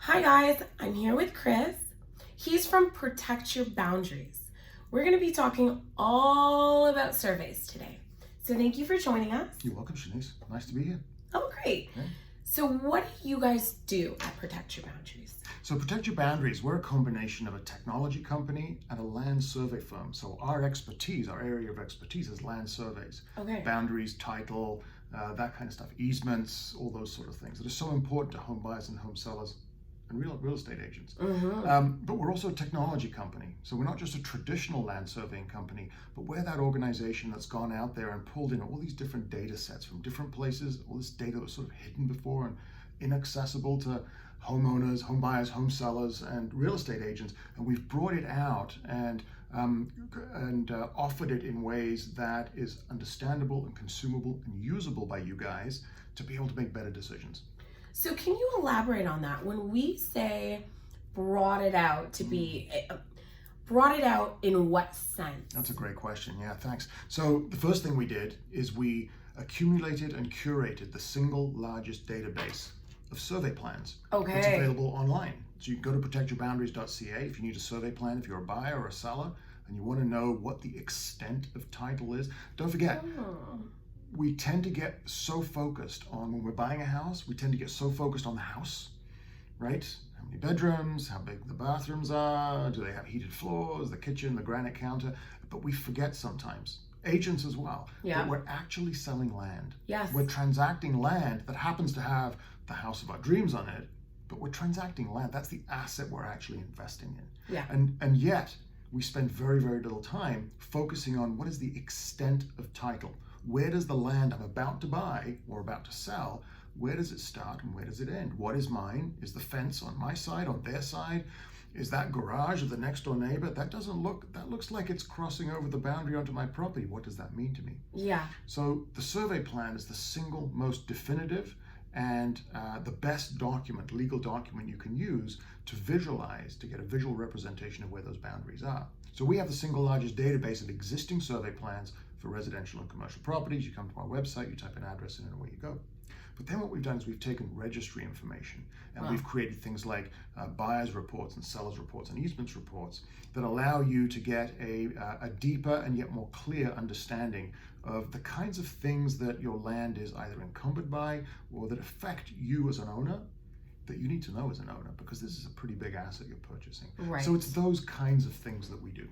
Hi guys, I'm here with Chris. He's from Protect Your Boundaries. We're going to be talking all about surveys today. So thank you for joining us. You're welcome, Chaunyce. Nice to be here. Oh, great. Yeah. So what do you guys do at Protect Your Boundaries? So Protect Your Boundaries, we're a combination of a technology company and a land survey firm. So our expertise, our area of expertise is land surveys. Okay. Boundaries, title, that kind of stuff, easements, all those sort of things that are so important to home buyers and home sellers and real estate agents. But we're also a technology company. So we're not just a traditional land surveying company, but we're that organization that's gone out there and pulled in all these different data sets from different places, all this data that was sort of hidden before and inaccessible to homeowners, home buyers, home sellers, and real estate agents. And we've brought it out and offered it in ways that is understandable and consumable and usable by you guys to be able to make better decisions. So can you elaborate on that? When we say brought it out to be, brought it out in what sense? That's a great question. Yeah, thanks. So the first thing we did is we accumulated and curated the single largest database of survey plans. Okay. It's available online. So you can go to protectyourboundaries.ca if you need a survey plan, if you're a buyer or a seller, and you want to know what the extent of title is. Don't forget, we tend to get so focused on, when we're buying a house, we tend to get so focused on the house, right? How many bedrooms, how big the bathrooms are, do they have heated floors, the kitchen, the granite counter, but we forget sometimes. Agents as well. Yeah. But we're actually selling land. Yes. We're transacting land that happens to have the house of our dreams on it, but we're transacting land. That's the asset we're actually investing in. Yeah. And yet, we spend very, very little time focusing on what is the extent of title. Where does the land I'm about to buy or about to sell, where does it start and where does it end? What is mine? Is the fence on my side, on their side? Is that garage of the next door neighbor? That looks like it's crossing over the boundary onto my property. What does that mean to me? Yeah. So the survey plan is the single most definitive and the best document, legal document you can use to visualize, to get a visual representation of where those boundaries are. So we have the single largest database of existing survey plans for residential and commercial properties. You come to our website, you type an address in and away you go. But then what we've done is we've taken registry information and we've created things like buyers reports and sellers reports and easements reports that allow you to get a deeper and yet more clear understanding of the kinds of things that your land is either encumbered by or that affect you as an owner that you need to know as an owner, because this is a pretty big asset you're purchasing. Right. So it's those kinds of things that we do.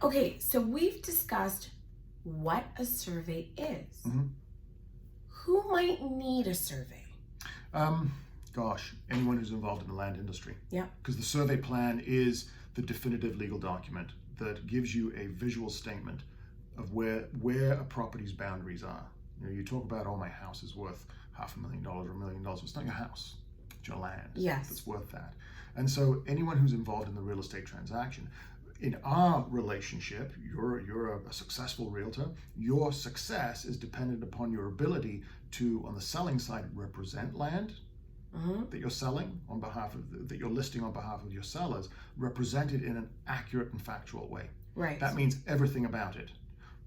Okay, so we've discussed what a survey is. Who might need a survey? Gosh, anyone who's involved in the land industry. Yeah. Because the survey plan is the definitive legal document that gives you a visual statement of where a property's boundaries are. You know, you talk about, oh, my house is worth $500,000 or $1 million. It's not your house, it's your land. Yes. That's worth that. And so anyone who's involved in the real estate transaction, in our relationship, you're a successful realtor. Your success is dependent upon your ability to, on the selling side, represent land that you're selling on behalf of, that you're listing on behalf of your sellers, represented in an accurate and factual way. Right. That means everything about it.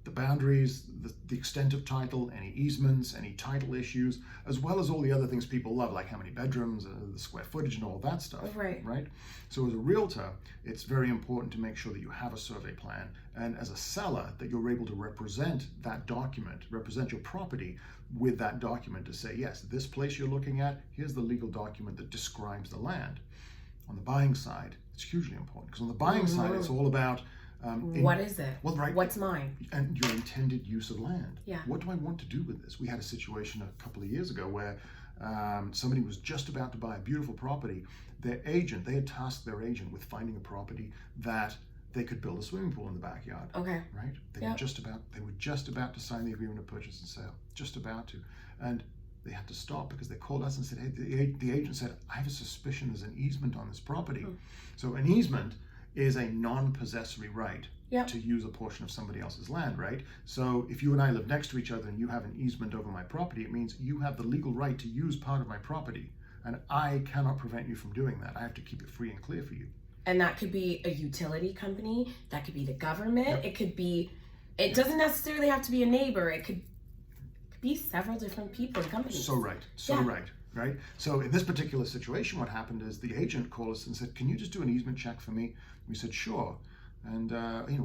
The boundaries, the extent of title, any easements, any title issues, as well as all the other things people love, like how many bedrooms, the square footage, and all that stuff. Right. Right? So as a realtor, it's very important to make sure that you have a survey plan, and as a seller, that you're able to represent that document, represent your property with that document to say, yes, this place you're looking at, here's the legal document that describes the land. On the buying side, it's hugely important, because on the buying side, it's all about what is it? Well, right. What's mine? And your intended use of land. Yeah. What do I want to do with this? We had a situation a couple of years ago where somebody was just about to buy a beautiful property. They had tasked their agent with finding a property that they could build a swimming pool in the backyard. Okay. Right? They were just about to sign the agreement of purchase and sale. Just about to. And they had to stop because they called us and said, hey, the agent said, I have a suspicion there's an easement on this property. So an easement is a non-possessory right to use a portion of somebody else's land, right? So if you and I live next to each other and you have an easement over my property, it means you have the legal right to use part of my property, and I cannot prevent you from doing that. I have to keep it free and clear for you. And that could be a utility company, that could be the government, it could be, it doesn't necessarily have to be a neighbor, it could be several different people and companies. So right. right? So in this particular situation, what happened is the agent called us and said, can you just do an easement check for me? We said, sure. And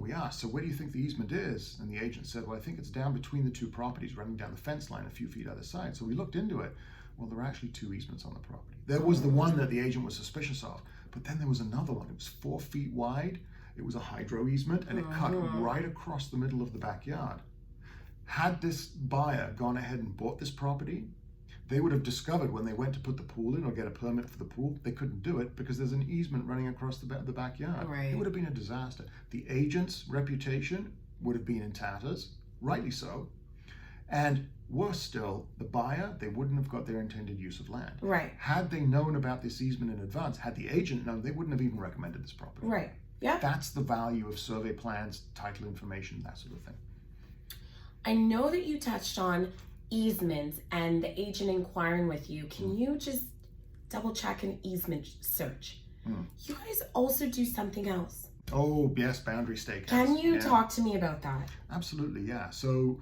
we asked, so where do you think the easement is? And the agent said, well, I think it's down between the two properties, running down the fence line a few feet either side. So we looked into it. Well, there are actually two easements on the property. There was the one that the agent was suspicious of, but then there was another one. It was 4 feet wide. It was a hydro easement, and it cut right across the middle of the backyard. Had this buyer gone ahead and bought this property, they would have discovered when they went to put the pool in or get a permit for the pool, they couldn't do it because there's an easement running across the backyard. Right. It would have been a disaster. The agent's reputation would have been in tatters, rightly so. And worse still, the buyer, they wouldn't have got their intended use of land. Right. Had they known about this easement in advance, had the agent known, they wouldn't have even recommended this property. Right. Yeah. That's the value of survey plans, title information, that sort of thing. I know that you touched on easements and the agent inquiring with you. Can you just double check an easement search? You guys also do something else. Oh, yes, boundary stakeouts. Can you talk to me about that? Absolutely, yeah. So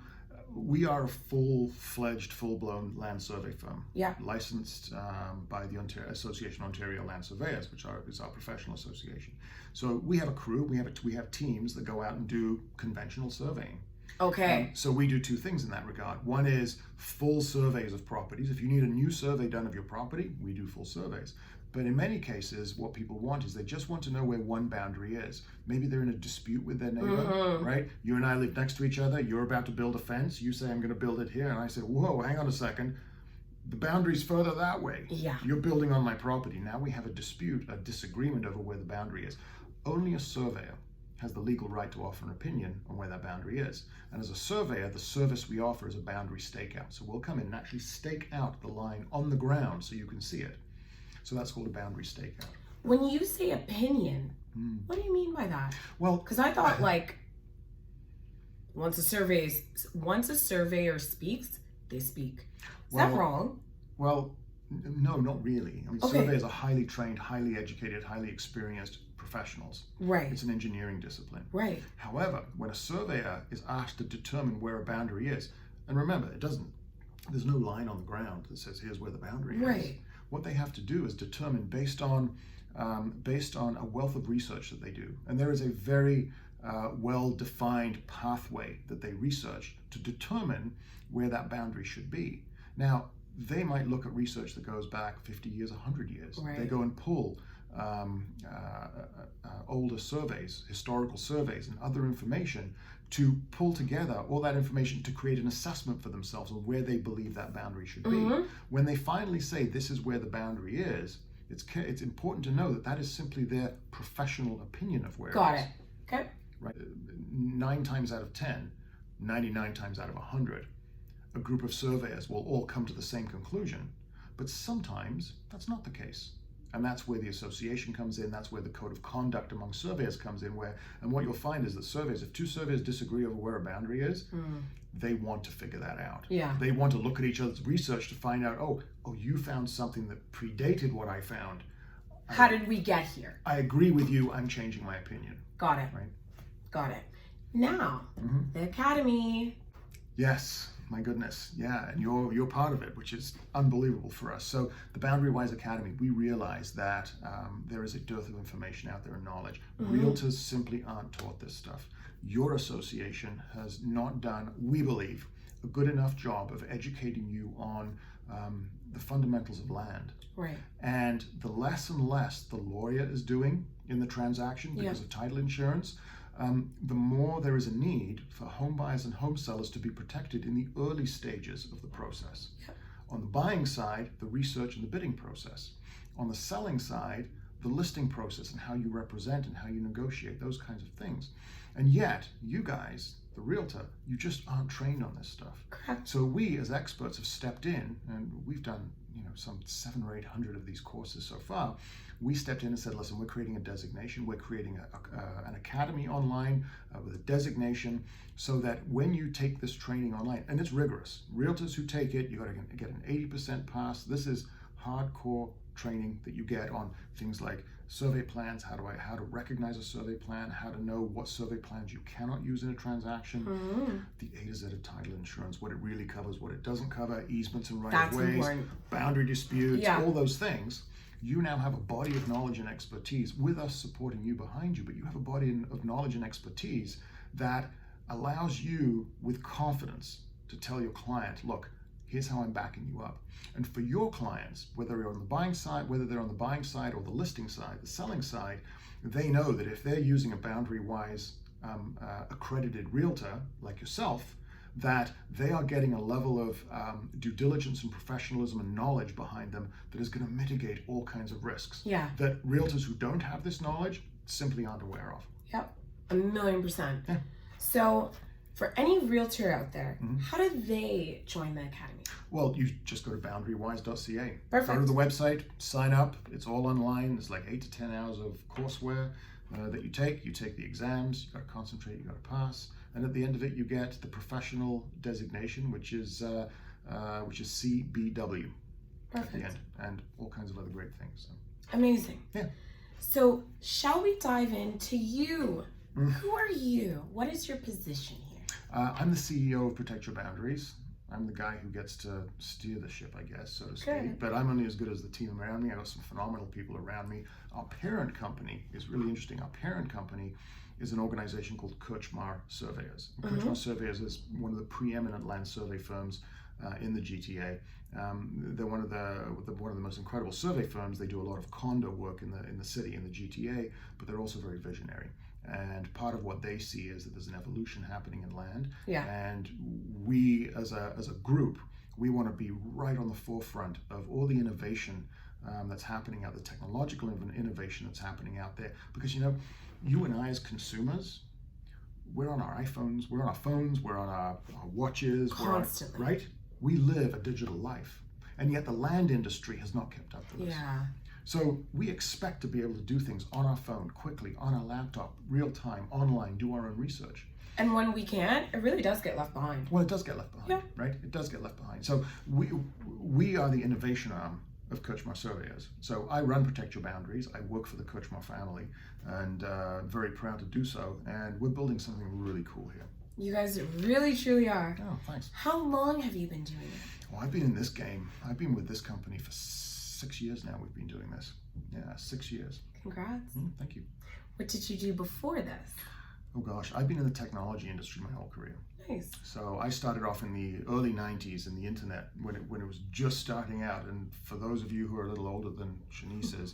we are a full-fledged, full-blown land survey firm. Yeah. Licensed by the Association of Ontario Land Surveyors, which is our professional association. So we have a crew, we have teams that go out and do conventional surveying. Okay. So we do two things in that regard. One is full surveys of properties. If you need a new survey done of your property, we do full surveys. But in many cases, what people want is they just want to know where one boundary is. Maybe they're in a dispute with their neighbor, right? You and I live next to each other. You're about to build a fence. You say, I'm going to build it here. And I say, whoa, hang on a second. The boundary's further that way. Yeah. You're building on my property. Now we have a dispute, a disagreement over where the boundary is. Only a surveyor has the legal right to offer an opinion on where that boundary is. And as a surveyor, the service we offer is a boundary stakeout. So we'll come in and actually stake out the line on the ground so you can see it. So that's called a boundary stakeout. When you say opinion, what do you mean by that? Well, because I thought once a surveyor speaks, they speak. Is that wrong? Well, no, not really. I mean, surveyors are highly trained, highly educated, highly experienced professionals. Right. It's an engineering discipline. Right. However, when a surveyor is asked to determine where a boundary is, and remember, there's no line on the ground that says here's where the boundary is. What they have to do is determine based on a wealth of research that they do. And there is a very well-defined pathway that they research to determine where that boundary should be. Now, they might look at research that goes back 50 years, 100 years. Right. They go and pull older surveys, historical surveys, and other information to pull together all that information to create an assessment for themselves of where they believe that boundary should be. When they finally say this is where the boundary is, it's important to know that that is simply their professional opinion of where it is. Got it. Okay. Right. 9 times out of 10, 99 times out of 100, a group of surveyors will all come to the same conclusion. But sometimes that's not the case. And that's where the association comes in. That's where the code of conduct among surveyors comes in. And what you'll find is that if 2 surveyors disagree over where a boundary is, they want to figure that out. Yeah. They want to look at each other's research to find out, oh, you found something that predated what I found. How did we get here? I agree with you. I'm changing my opinion. Got it. Right. Got it. Now, the Academy. Yes. My goodness, yeah, and you're part of it, which is unbelievable for us. So the Boundary Wise Academy, we realize that there is a dearth of information out there and knowledge. Realtors simply aren't taught this stuff. Your association has not done, we believe, a good enough job of educating you on the fundamentals of land. Right. And the less and less the lawyer is doing in the transaction because of title insurance, the more there is a need for home buyers and home sellers to be protected in the early stages of the process. On the buying side, the research and the bidding process. On the selling side, the listing process and how you represent and how you negotiate, those kinds of things. And yet, you guys, the realtor, you just aren't trained on this stuff. Correct. So we as experts have stepped in, and we've done some 700 or 800 of these courses so far. We stepped in and said, listen, we're creating a designation. We're creating an academy online with a designation so that when you take this training online, and it's rigorous, realtors who take it, you got to get an 80% pass. This is hardcore training that you get on things like survey plans, how to recognize a survey plan, how to know what survey plans you cannot use in a transaction, the A to Z of title insurance, what it really covers, what it doesn't cover, easements and right-of-ways, boundary disputes, all those things. You now have a body of knowledge and expertise with us supporting you behind you, but you have a body of knowledge and expertise that allows you with confidence to tell your client, look, here's how I'm backing you up. And for your clients, whether they're on the buying side or the listing side, the selling side, they know that if they're using a boundary-wise accredited realtor like yourself, that they are getting a level of due diligence and professionalism and knowledge behind them that is going to mitigate all kinds of risks that realtors who don't have this knowledge simply aren't aware of. Yep, 1,000,000%. Yeah. So for any realtor out there, how do they join the academy? Well, you just go to boundarywise.ca. Perfect. Go to the website, sign up. It's all online. It's like 8 to 10 hours of courseware that you take. You take the exams. You got to concentrate. You got to pass. And at the end of it, you get the professional designation, which is CBW. Perfect. At the end, and all kinds of other great things. So. Amazing. Yeah. So shall we dive into you? Who are you? What is your position here? I'm the CEO of Protect Your Boundaries. I'm the guy who gets to steer the ship, I guess, so to speak. But I'm only as good as the team around me. I've got some phenomenal people around me. Our parent company is really interesting. Our parent company is an organization called Chaunyce Surveyors. Chaunyce Surveyors is one of the preeminent land survey firms in the GTA. They're one of the most incredible survey firms. They do a lot of condo work in the city, in the GTA, but they're also very visionary. And part of what they see is that there's an evolution happening in land. Yeah. And we, as a group, we want to be right on the forefront of all the innovation that's happening out, the technological innovation that's happening out there. Because, you know, you and I as consumers, we're on our iPhones, we're on our phones, we're on our watches. Constantly. Right? We live a digital life. And yet the land industry has not kept up with us. Yeah. So we expect to be able to do things on our phone, quickly, on our laptop, real time, online, do our own research. And when we can't, it really does get left behind. Well, it does get left behind, right? It does get left behind. So we are the innovation arm of Chaunyce Surveyors. So I run Protect Your Boundaries. I work for the Chaunyce family, and very proud to do so. And we're building something really cool here. You guys really, truly are. Oh, thanks. How long have you been doing it? Well, I've been in this game. I've been with this company for 6 years now. We've been doing this. Yeah, 6 years. Congrats. Thank you. What did you do before this? Oh gosh, I've been in the technology industry my whole career. Nice. So I started off in the early 90s in the internet when it was just starting out. And for those of you who are a little older than Chaunyce is,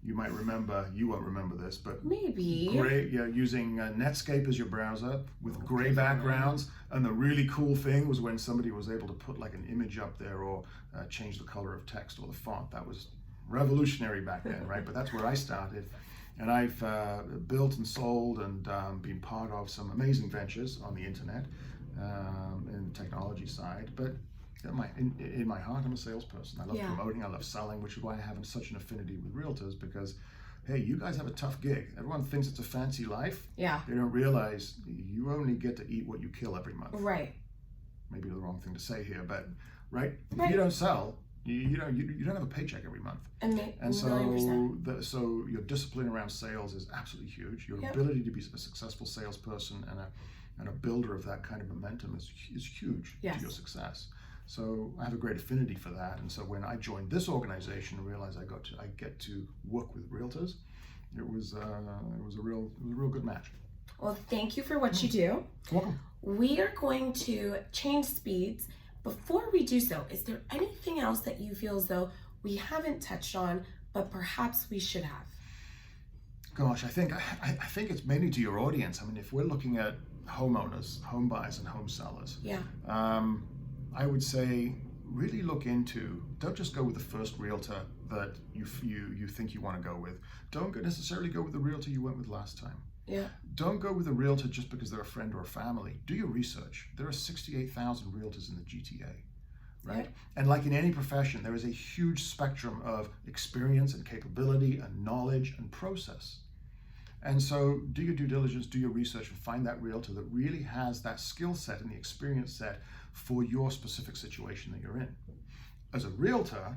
you might remember, you won't remember this, but maybe using Netscape as your browser with gray backgrounds. And the really cool thing was when somebody was able to put like an image up there or change the color of text or the font. That was revolutionary back then, right? But that's where I started. And I've built and sold and been part of some amazing ventures on the internet in the technology side. But in my heart, I'm a salesperson. I love promoting, I love selling, which is why I have such an affinity with realtors, because, hey, you guys have a tough gig. Everyone thinks it's a fancy life. Yeah. They don't realize you only get to eat what you kill every month. Right. Maybe the wrong thing to say here, but if you don't sell, you don't have a paycheck every month. And so your discipline around sales is absolutely huge. Your ability to be a successful salesperson and a builder of that kind of momentum is huge to your success. So I have a great affinity for that. And so when I joined this organization and realized I get to work with realtors, it was a real good match. Well, thank you for what you do. You're welcome. We are going to change speeds. Before we do so, is there anything else that you feel as though we haven't touched on, but perhaps we should have? Gosh, I think it's mainly to your audience. I mean, if we're looking at homeowners, home buyers, and home sellers, I would say really look into, don't just go with the first realtor that you think you want to go with. Don't necessarily go with the realtor you went with last time. Yeah. Don't go with a realtor just because they're a friend or a family. Do your research. There are 68,000 realtors in the GTA, right? Yeah. And like in any profession, there is a huge spectrum of experience and capability and knowledge and process. And so do your due diligence, do your research, and find that realtor that really has that skill set and the experience set for your specific situation that you're in. As a realtor,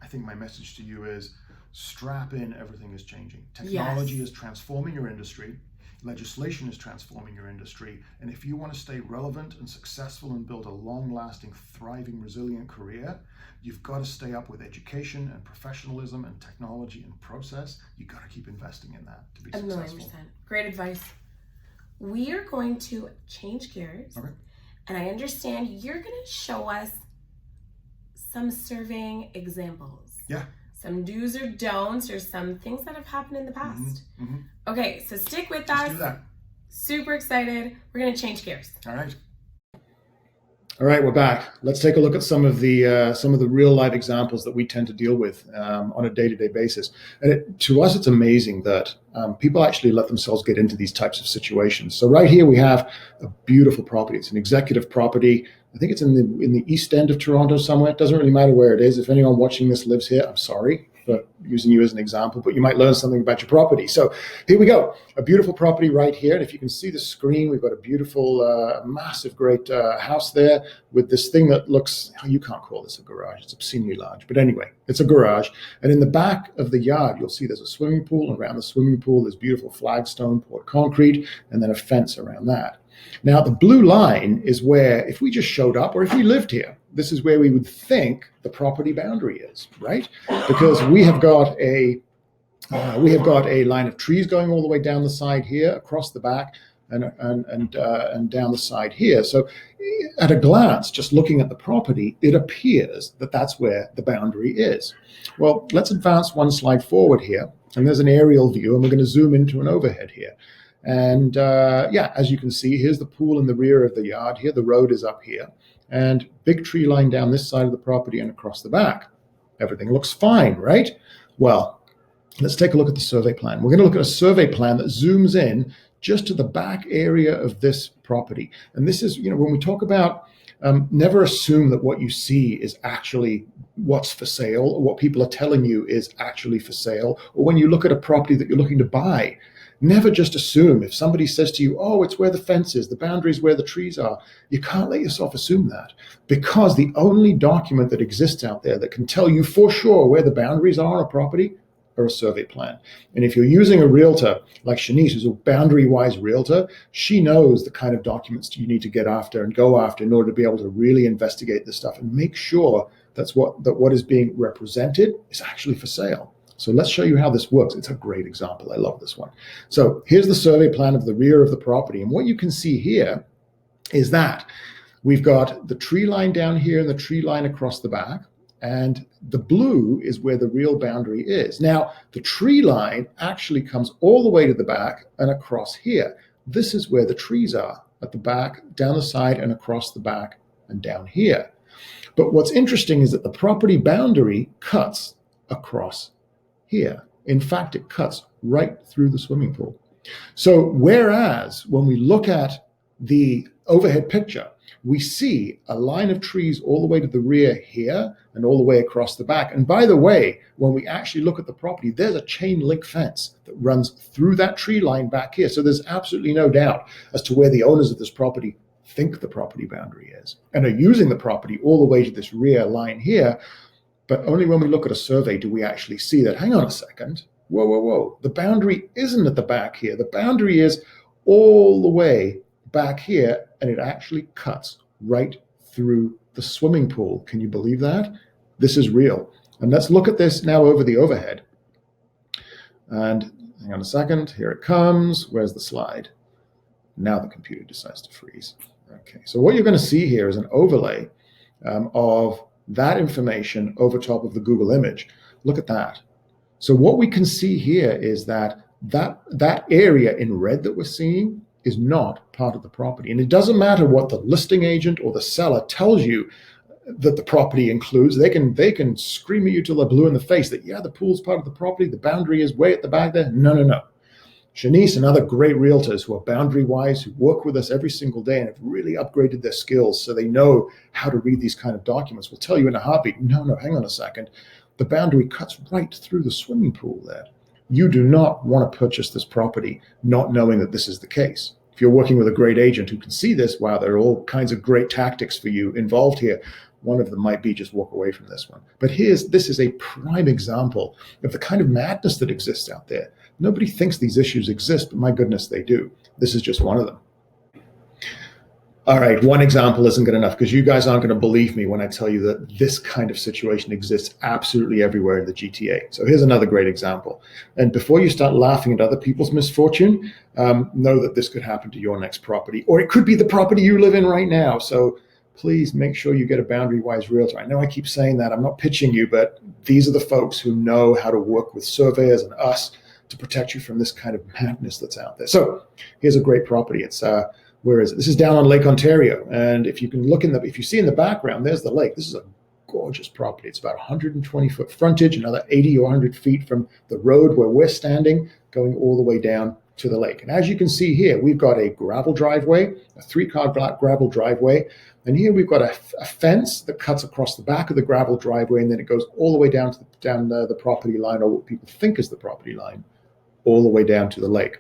I think my message to you is strap in, everything is changing. Technology is transforming your industry. Legislation is transforming your industry. And if you want to stay relevant and successful and build a long-lasting, thriving, resilient career, you've got to stay up with education and professionalism and technology and process. You've got to keep investing in that to be successful. 1,000,000%. Great advice. We are going to change gears. Okay. And I understand you're going to show us some surveying examples. Yeah. Some do's or don'ts or some things that have happened in the past. Mm-hmm. Okay, so stick with Let's us. do that. Super excited. We're going to change gears. All right. All right, we're back. Let's take a look at some of the real life examples that we tend to deal with on a day-to-day basis. And to us, it's amazing that people actually let themselves get into these types of situations. So right here we have a beautiful property. It's an executive property. I think it's in the east end of Toronto somewhere. It doesn't really matter where it is. If anyone watching this lives here, I'm sorry for using you as an example, but you might learn something about your property. So here we go. A beautiful property right here. And if you can see the screen, we've got a beautiful, massive, great house there with this thing that looks, you can't call this a garage. It's obscenely large. But anyway, it's a garage. And in the back of the yard, you'll see there's a swimming pool. And around the swimming pool, there's beautiful flagstone, poured concrete, and then a fence around that. Now, the blue line is where, if we just showed up or if we lived here, this is where we would think the property boundary is, right? Because we have got a line of trees going all the way down the side here, across the back, and down the side here. So at a glance, just looking at the property, it appears that that's where the boundary is. Well, let's advance one slide forward here, and there's an aerial view, and we're going to zoom into an overhead here. And as you can see, here's the pool in the rear of the yard here. The road is up here. And big tree line down this side of the property and across the back. Everything looks fine, right? Well, let's take a look at the survey plan. We're going to look at a survey plan that zooms in just to the back area of this property. And this is, when we talk about never assume that what you see is actually what's for sale or what people are telling you is actually for sale. Or when you look at a property that you're looking to buy, never just assume. If somebody says to you, oh, it's where the fence is, the boundary is where the trees are, you can't let yourself assume that, because the only document that exists out there that can tell you for sure where the boundaries are on a property are a survey plan. And if you're using a realtor like Chaunyce, who's a boundary-wise realtor, she knows the kind of documents you need to get after and go after in order to be able to really investigate this stuff and make sure that what is being represented is actually for sale. So let's show you how this works. It's a great example. I love this one. So here's the survey plan of the rear of the property. And what you can see here is that we've got the tree line down here and the tree line across the back. And the blue is where the real boundary is. Now, the tree line actually comes all the way to the back and across here. This is where the trees are, at the back, down the side, and across the back, and down here. But what's interesting is that the property boundary cuts across here. In fact, it cuts right through the swimming pool. So whereas when we look at the overhead picture, we see a line of trees all the way to the rear here and all the way across the back. And by the way, when we actually look at the property, there's a chain link fence that runs through that tree line back here. So there's absolutely no doubt as to where the owners of this property think the property boundary is and are using the property all the way to this rear line here. But only when we look at a survey do we actually see that, hang on a second, whoa. The boundary isn't at the back here. The boundary is all the way back here, and it actually cuts right through the swimming pool. Can you believe that? This is real. And let's look at this now over the overhead. And hang on a second, here it comes. Where's the slide? Now the computer decides to freeze. Okay, so what you're going to see here is an overlay of that information over top of the Google image. Look at that. So what we can see here is that area in red that we're seeing is not part of the property. And it doesn't matter what the listing agent or the seller tells you that the property includes. They can scream at you till they're blue in the face that, yeah, the pool's part of the property, the boundary is way at the back there. No. Chaunyce and other great realtors who are boundary-wise, who work with us every single day and have really upgraded their skills so they know how to read these kind of documents, will tell you in a heartbeat, no, hang on a second. The boundary cuts right through the swimming pool there. You do not want to purchase this property not knowing that this is the case. If you're working with a great agent who can see this, wow, there are all kinds of great tactics for you involved here. one of them might be just walk away from this one. But this is a prime example of the kind of madness that exists out there. Nobody thinks these issues exist, but my goodness, they do. This is just one of them. All right, one example isn't good enough because you guys aren't going to believe me when I tell you that this kind of situation exists absolutely everywhere in the GTA. So here's another great example. And before you start laughing at other people's misfortune, know that this could happen to your next property, or it could be the property you live in right now. So please make sure you get a boundary-wise realtor. I know I keep saying that. I'm not pitching you, but these are the folks who know how to work with surveyors and us to protect you from this kind of madness that's out there. So here's a great property. It's where is it? This is down on Lake Ontario. And if you can look if you see in the background, there's the lake. This is a gorgeous property. It's about 120-foot frontage, another 80 or 100 feet from the road where we're standing, going all the way down to the lake. And as you can see here, we've got a gravel driveway, a 3-car gravel driveway. And here we've got a fence that cuts across the back of the gravel driveway, and then it goes all the way down to the property line, or what people think is the property line, all the way down to the lake.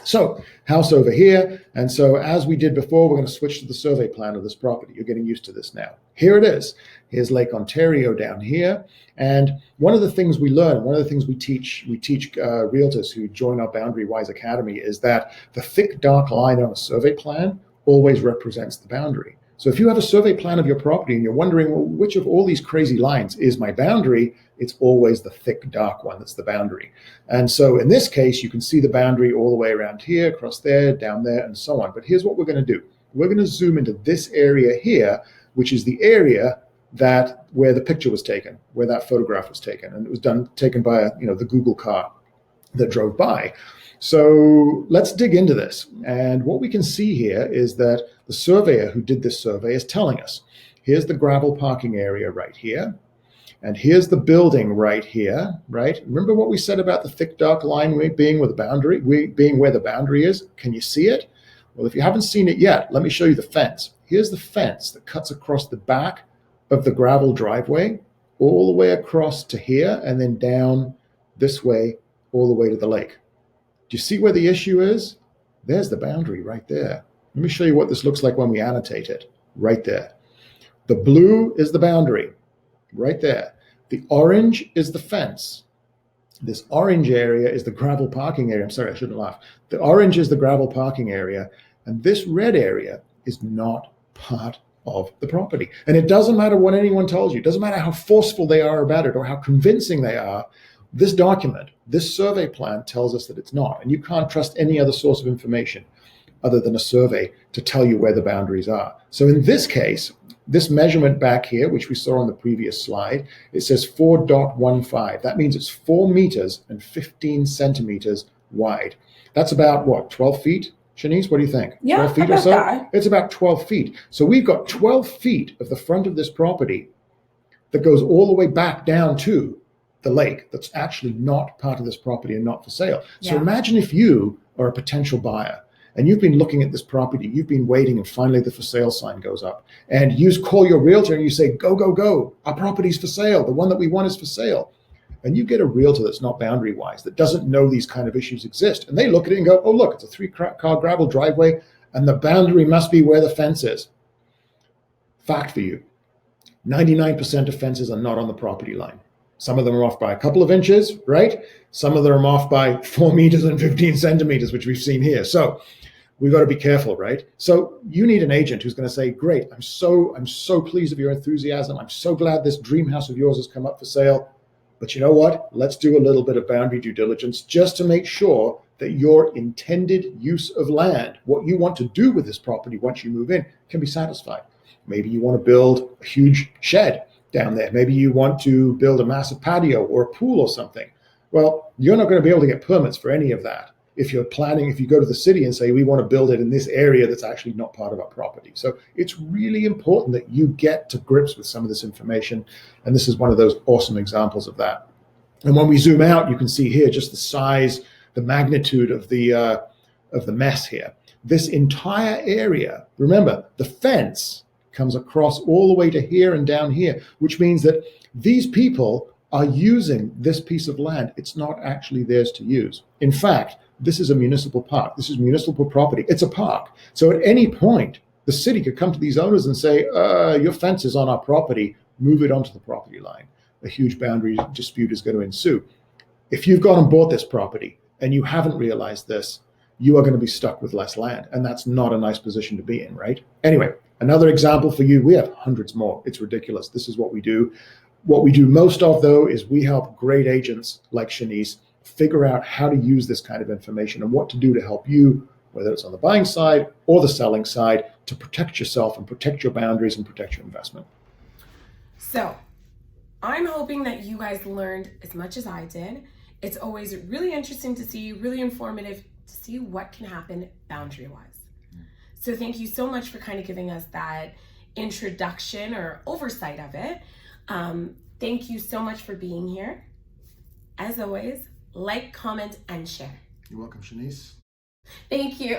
So house over here. And so as we did before, we're going to switch to the survey plan of this property. You're getting used to this now. Here it is. Here's Lake Ontario down here. And one of the things we learn, one of the things we teach realtors who join our Boundary Wise Academy is that the thick dark line on a survey plan always represents the boundary. So if you have a survey plan of your property and you're wondering, well, which of all these crazy lines is my boundary, it's always the thick dark one that's the boundary. And so in this case, you can see the boundary all the way around here, across there, down there, and so on. But here's what we're going to do. We're going to zoom into this area here, which is the area where the picture was taken, where that photograph was taken. And it was taken by the Google car that drove by. So let's dig into this. And what we can see here is that the surveyor who did this survey is telling us, here's the gravel parking area right here. And here's the building right here, right? Remember what we said about the thick dark line being where the boundary is? Can you see it? Well, if you haven't seen it yet, let me show you the fence. Here's the fence that cuts across the back of the gravel driveway, all the way across to here, and then down this way, all the way to the lake. Do you see where the issue is? There's the boundary right there. Let me show you what this looks like when we annotate it. Right there. The blue is the boundary. Right there. The orange is the fence. This orange area is the gravel parking area. I'm sorry, I shouldn't laugh. The orange is the gravel parking area. And this red area is not part of the property. And it doesn't matter what anyone tells you. It doesn't matter how forceful they are about it or how convincing they are. This document, this survey plan tells us that it's not. And you can't trust any other source of information other than a survey to tell you where the boundaries are. So in this case, this measurement back here, which we saw on the previous slide, it says 4.15. That means it's 4 meters and 15 centimeters wide. That's about what, 12 feet? Chaunyce, what do you think? Yeah, 12 feet about or so? that. It's about 12 feet. So we've got 12 feet of the front of this property that goes all the way back down to the lake that's actually not part of this property and not for sale. So imagine if you are a potential buyer and you've been looking at this property, you've been waiting, and finally the for sale sign goes up. And you call your realtor and you say, go, go, go, our property's for sale. The one that we want is for sale. And you get a realtor that's not boundary wise, that doesn't know these kind of issues exist. And they look at it and go, oh, look, it's a 3-car gravel driveway and the boundary must be where the fence is. Fact for you, 99% of fences are not on the property line. Some of them are off by a couple of inches, right? Some of them are off by 4 meters and 15 centimeters, which we've seen here. So we've got to be careful, right? So you need an agent who's going to say, great, I'm so pleased with your enthusiasm. I'm so glad this dream house of yours has come up for sale. But you know what? Let's do a little bit of boundary due diligence just to make sure that your intended use of land, what you want to do with this property once you move in, can be satisfied. Maybe you want to build a huge shed down there. Maybe you want to build a massive patio or a pool or something. Well, you're not going to be able to get permits for any of that if you go to the city and say, we want to build it in this area that's actually not part of our property. So it's really important that you get to grips with some of this information. And this is one of those awesome examples of that. And when we zoom out, you can see here just the size, the magnitude of the mess here. This entire area, remember, the fence comes across all the way to here and down here, which means that these people are using this piece of land. It's not actually theirs to use. In fact, this is a municipal park. This is municipal property. It's a park. So at any point, the city could come to these owners and say, your fence is on our property, move it onto the property line. A huge boundary dispute is going to ensue. If you've gone and bought this property and you haven't realized this, you are going to be stuck with less land. And that's not a nice position to be in, right? Anyway, another example for you. We have hundreds more. It's ridiculous. This is what we do. What we do most of, though, is we help great agents like Chaunyce figure out how to use this kind of information and what to do to help you, whether it's on the buying side or the selling side, to protect yourself and protect your boundaries and protect your investment. So I'm hoping that you guys learned as much as I did. It's always really interesting to see, really informative to see what can happen boundary-wise. So thank you so much for kind of giving us that introduction or oversight of it. Thank you so much for being here. As always, like, comment, and share. You're welcome, Chaunyce. Thank you.